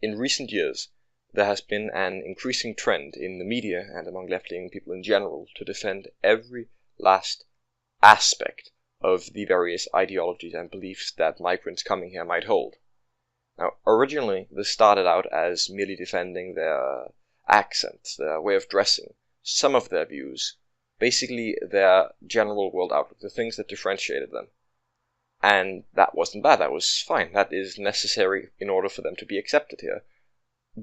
in recent years, there has been an increasing trend in the media and among left-leaning people in general to defend every last aspect of the various ideologies and beliefs that migrants coming here might hold. Now, originally, this started out as merely defending their accents, their way of dressing, some of their views, basically their general world outlook, the things that differentiated them. And that wasn't bad, that was fine, that is necessary in order for them to be accepted here.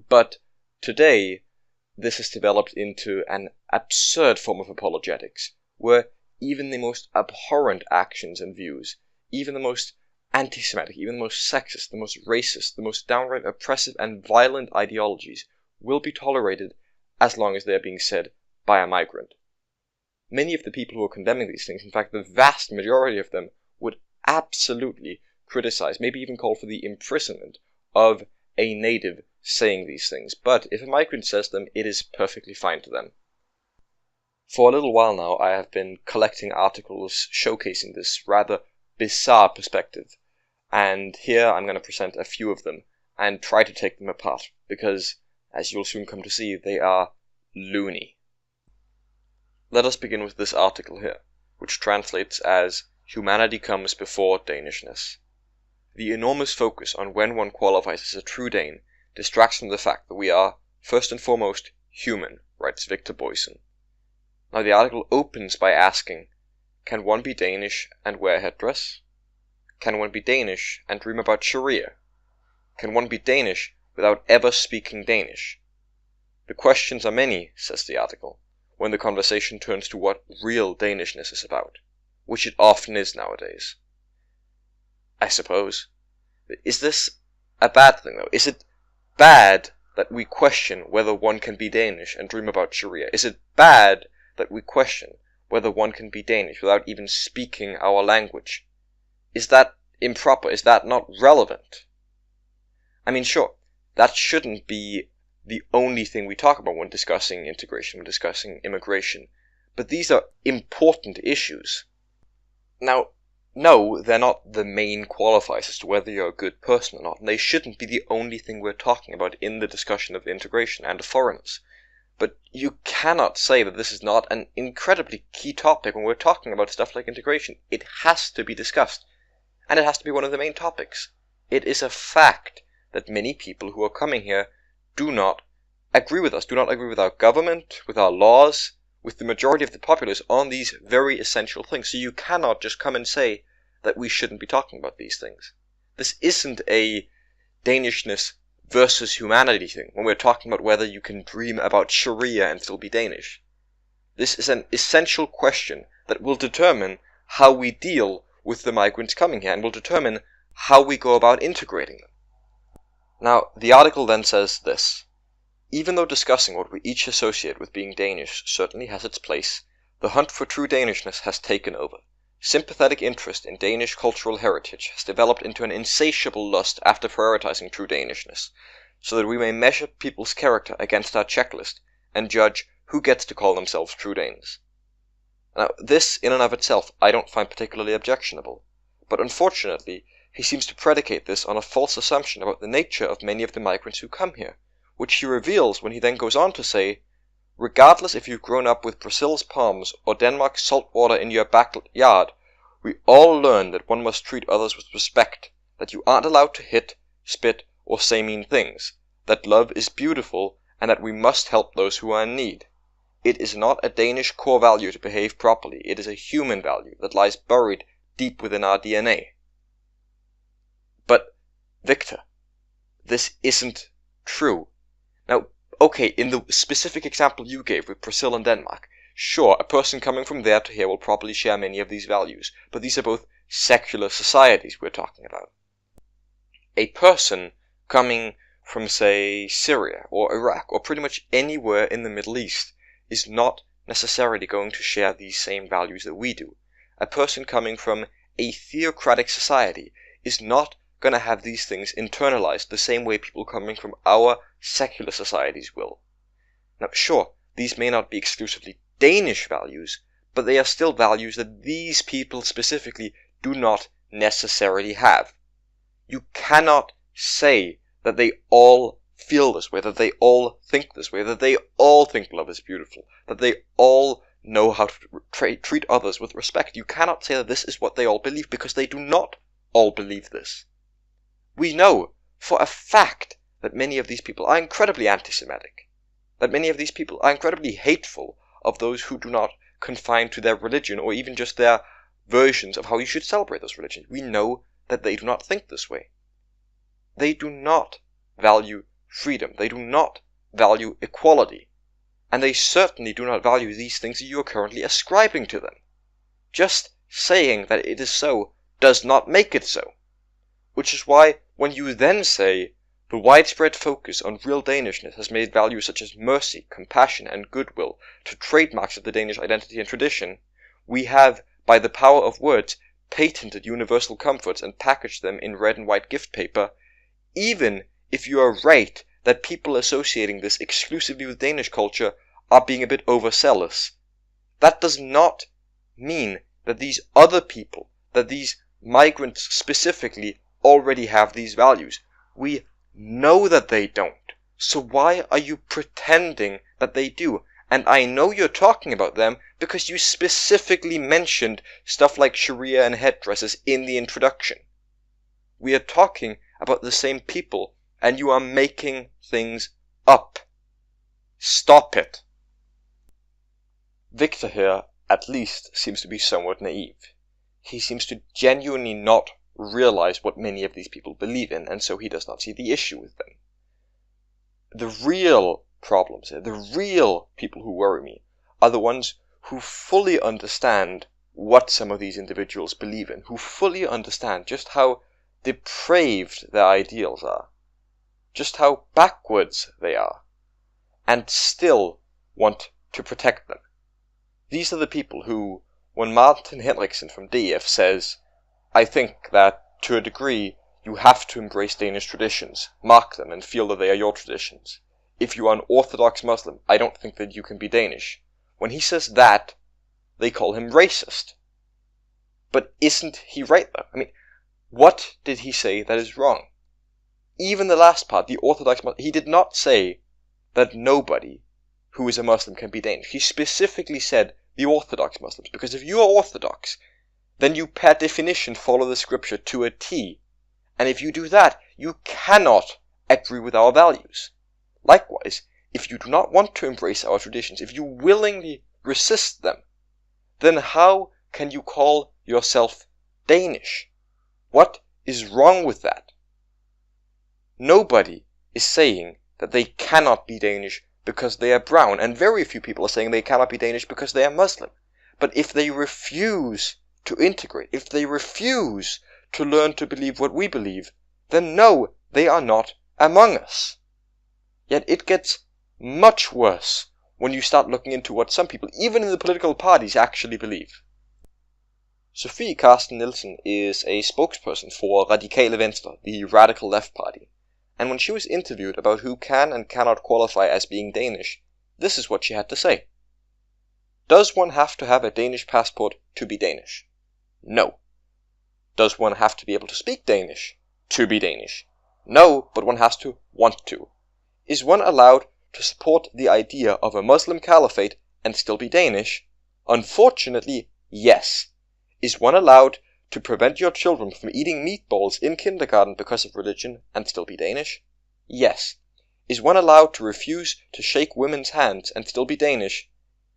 But today, this has developed into an absurd form of apologetics, where even the most abhorrent actions and views, even the most anti-Semitic, even the most sexist, the most racist, the most downright oppressive and violent ideologies will be tolerated as long as they are being said by a migrant. Many of the people who are condemning these things, in fact the vast majority of them, would absolutely criticize, maybe even call for the imprisonment of a native saying these things. But if a migrant says them, it is perfectly fine to them. For a little while now, I have been collecting articles showcasing this rather bizarre perspective, and here I'm going to present a few of them and try to take them apart, because, as you'll soon come to see, they are loony. Let us begin with this article here, which translates as "Humanity comes before Danishness." The enormous focus on when one qualifies as a true Dane distracts from the fact that we are, first and foremost, human, writes Victor Boysen. Now the article opens by asking, can one be Danish and wear a headdress? Can one be Danish and dream about Sharia? Can one be Danish without ever speaking Danish? The questions are many, says the article, when the conversation turns to what real Danishness is about, which it often is nowadays. I suppose. Is this a bad thing, though? Is it bad that we question whether one can be Danish and dream about Sharia? Is it bad that we question whether one can be Danish without even speaking our language? Is that improper? Is that not relevant? I mean, sure, that shouldn't be the only thing we talk about when discussing integration, when discussing immigration, but these are important issues. Now, no, they're not the main qualifiers as to whether you're a good person or not, and they shouldn't be the only thing we're talking about in the discussion of integration and of foreigners. But you cannot say that this is not an incredibly key topic when we're talking about stuff like integration. It has to be discussed, and it has to be one of the main topics. It is a fact that many people who are coming here do not agree with us, do not agree with our government, with our laws, with the majority of the populace on these very essential things. So you cannot just come and say that we shouldn't be talking about these things. This isn't a Danishness versus humanity thing, when we're talking about whether you can dream about Sharia and still be Danish. This is an essential question that will determine how we deal with the migrants coming here, and will determine how we go about integrating them. Now, the article then says this: even though discussing what we each associate with being Danish certainly has its place, the hunt for true Danishness has taken over. Sympathetic interest in Danish cultural heritage has developed into an insatiable lust after prioritizing true Danishness, so that we may measure people's character against our checklist and judge who gets to call themselves true Danes. Now, this in and of itself I don't find particularly objectionable, but unfortunately he seems to predicate this on a false assumption about the nature of many of the migrants who come here, which he reveals when he then goes on to say, regardless if you've grown up with Brazil's palms or Denmark's salt water in your backyard, we all learn that one must treat others with respect, that you aren't allowed to hit, spit, or say mean things, that love is beautiful, and that we must help those who are in need. It is not a Danish core value to behave properly, it is a human value that lies buried deep within our DNA. But, Victor, this isn't true. Now, okay, in the specific example you gave with Brazil and Denmark, sure, a person coming from there to here will probably share many of these values, but these are both secular societies we're talking about. A person coming from, say, Syria or Iraq or pretty much anywhere in the Middle East is not necessarily going to share these same values that we do. A person coming from a theocratic society is not going to have these things internalized the same way people coming from our secular societies will. Now, sure, these may not be exclusively Danish values, but they are still values that these people specifically do not necessarily have. You cannot say that they all feel this way, that they all think this way, that they all think love is beautiful, that they all know how to treat others with respect. You cannot say that this is what they all believe, because they do not all believe this. We know for a fact that many of these people are incredibly anti-Semitic, that many of these people are incredibly hateful of those who do not confine to their religion, or even just their versions of how you should celebrate those religions. We know that they do not think this way. They do not value freedom. They do not value equality. And they certainly do not value these things that you are currently ascribing to them. Just saying that it is so does not make it so. Which is why, when you then say, the widespread focus on real Danishness has made values such as mercy, compassion, and goodwill to trademarks of the Danish identity and tradition, we have, by the power of words, patented universal comforts and packaged them in red and white gift paper, even if you are right that people associating this exclusively with Danish culture are being a bit overzealous. That does not mean that these other people, that these migrants specifically, already have these values. We know that they don't. So why are you pretending that they do? And I know you're talking about them because you specifically mentioned stuff like Sharia and headdresses in the introduction. We are talking about the same people, and you are making things up. Stop it. Victor here, at least, seems to be somewhat naive. He seems to genuinely not realize what many of these people believe in, and so he does not see the issue with them. The real problems here, the real people who worry me, are the ones who fully understand what some of these individuals believe in, who fully understand just how depraved their ideals are, just how backwards they are, and still want to protect them. These are the people who, when Martin Henriksen from DF says, I think that, to a degree, you have to embrace Danish traditions, mark them, and feel that they are your traditions. If you are an Orthodox Muslim, I don't think that you can be Danish. When he says that, they call him racist. But isn't he right, though? I mean, what did he say that is wrong? Even the last part, the Orthodox Muslim, he did not say that nobody who is a Muslim can be Danish. He specifically said the Orthodox Muslims, because if you are Orthodox, then you per definition follow the scripture to a T. And if you do that, you cannot agree with our values. Likewise, if you do not want to embrace our traditions, if you willingly resist them, then how can you call yourself Danish? What is wrong with that? Nobody is saying that they cannot be Danish because they are brown, and very few people are saying they cannot be Danish because they are Muslim. But if they refuse to integrate, if they refuse to learn to believe what we believe, then no, they are not among us. Yet it gets much worse when you start looking into what some people, even in the political parties, actually believe. Sofie Carsten Nielsen is a spokesperson for Radikale Venstre, the radical left party, and when she was interviewed about who can and cannot qualify as being Danish, this is what she had to say. Does one have to have a Danish passport to be Danish? No. Does one have to be able to speak Danish to be Danish? No, but one has to want to. Is one allowed to support the idea of a Muslim caliphate and still be Danish? Unfortunately, yes. Is one allowed to prevent your children from eating meatballs in kindergarten because of religion and still be Danish? Yes. Is one allowed to refuse to shake women's hands and still be Danish?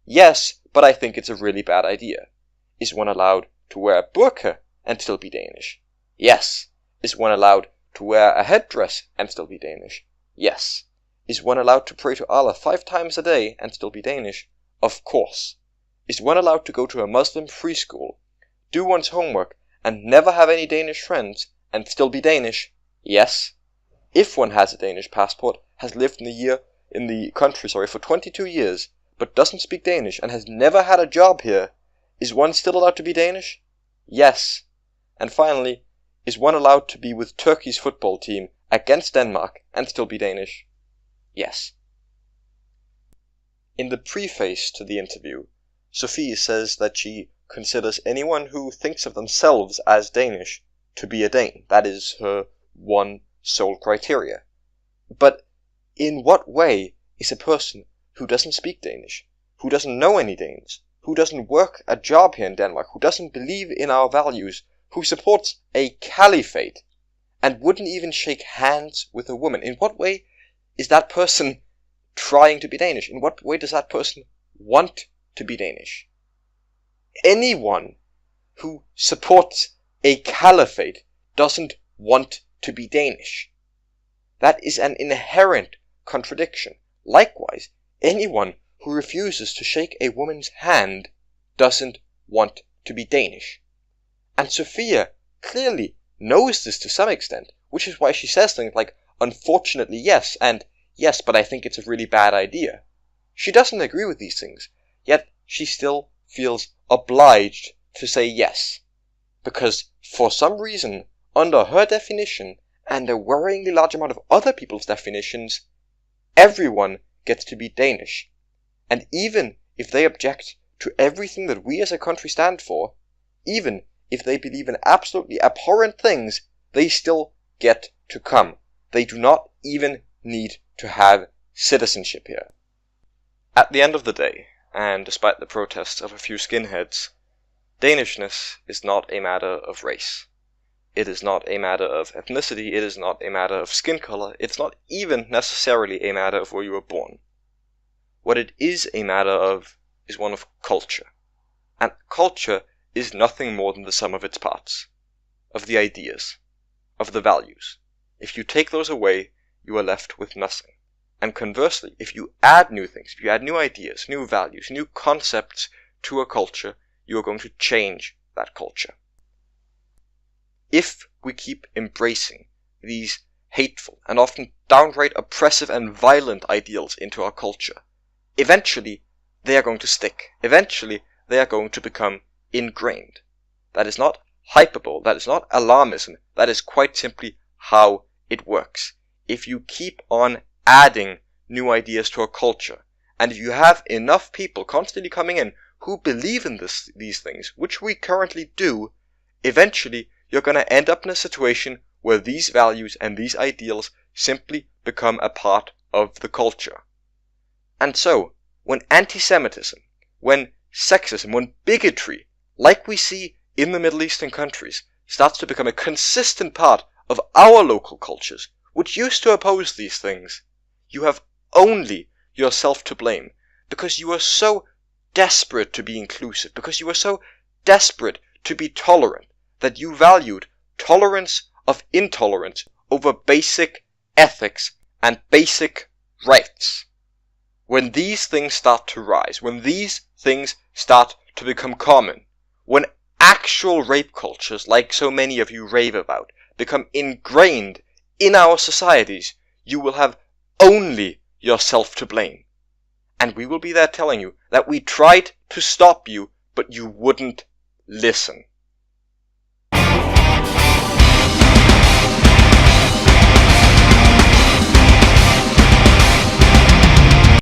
Yes, but I think it's a really bad idea. Is one allowed to wear a burqa and still be Danish? Yes. Is one allowed to wear a headdress and still be Danish? Yes. Is one allowed to pray to Allah 5 times a day and still be Danish? Of course. Is one allowed to go to a Muslim free school, do one's homework, and never have any Danish friends and still be Danish? Yes. If one has a Danish passport, has lived in the country for 22 years, but doesn't speak Danish and has never had a job here, is one still allowed to be Danish? Yes. And finally, is one allowed to be with Turkey's football team against Denmark and still be Danish? Yes. In the preface to the interview, Sofie says that she considers anyone who thinks of themselves as Danish to be a Dane. That is her one sole criteria. But in what way is a person who doesn't speak Danish, who doesn't know any Danes, who doesn't work a job here in Denmark, who doesn't believe in our values, who supports a caliphate, and wouldn't even shake hands with a woman, in what way is that person trying to be Danish? In what way does that person want to be Danish? Anyone who supports a caliphate doesn't want to be Danish. That is an inherent contradiction. Likewise, anyone who refuses to shake a woman's hand doesn't want to be Danish. And Sophia clearly knows this to some extent, which is why she says things like, unfortunately yes, and yes, but I think it's a really bad idea. She doesn't agree with these things, yet she still feels obliged to say yes, because for some reason, under her definition, and a worryingly large amount of other people's definitions, everyone gets to be Danish. And even if they object to everything that we as a country stand for, even if they believe in absolutely abhorrent things, they still get to come. They do not even need to have citizenship here. At the end of the day, and despite the protests of a few skinheads, Danishness is not a matter of race. It is not a matter of ethnicity, it is not a matter of skin color, it's not even necessarily a matter of where you were born. What it is a matter of is one of culture. And culture is nothing more than the sum of its parts, of the ideas, of the values. If you take those away, you are left with nothing. And conversely, if you add new things, if you add new ideas, new values, new concepts to a culture, you are going to change that culture. If we keep embracing these hateful and often downright oppressive and violent ideals into our culture, eventually they are going to stick. Eventually they are going to become ingrained. That is not hyperbole, that is not alarmism, that is quite simply how it works. If you keep on adding new ideas to a culture, and if you have enough people constantly coming in who believe in these things, which we currently do, eventually you're going to end up in a situation where these values and these ideals simply become a part of the culture. And so, when anti-Semitism, when sexism, when bigotry, like we see in the Middle Eastern countries, starts to become a consistent part of our local cultures, which used to oppose these things, you have only yourself to blame, because you are so desperate to be inclusive, because you are so desperate to be tolerant, that you valued tolerance of intolerance over basic ethics and basic rights. When these things start to rise, when these things start to become common, when actual rape cultures, like so many of you rave about, become ingrained in our societies, you will have only yourself to blame. And we will be there telling you that we tried to stop you, but you wouldn't listen.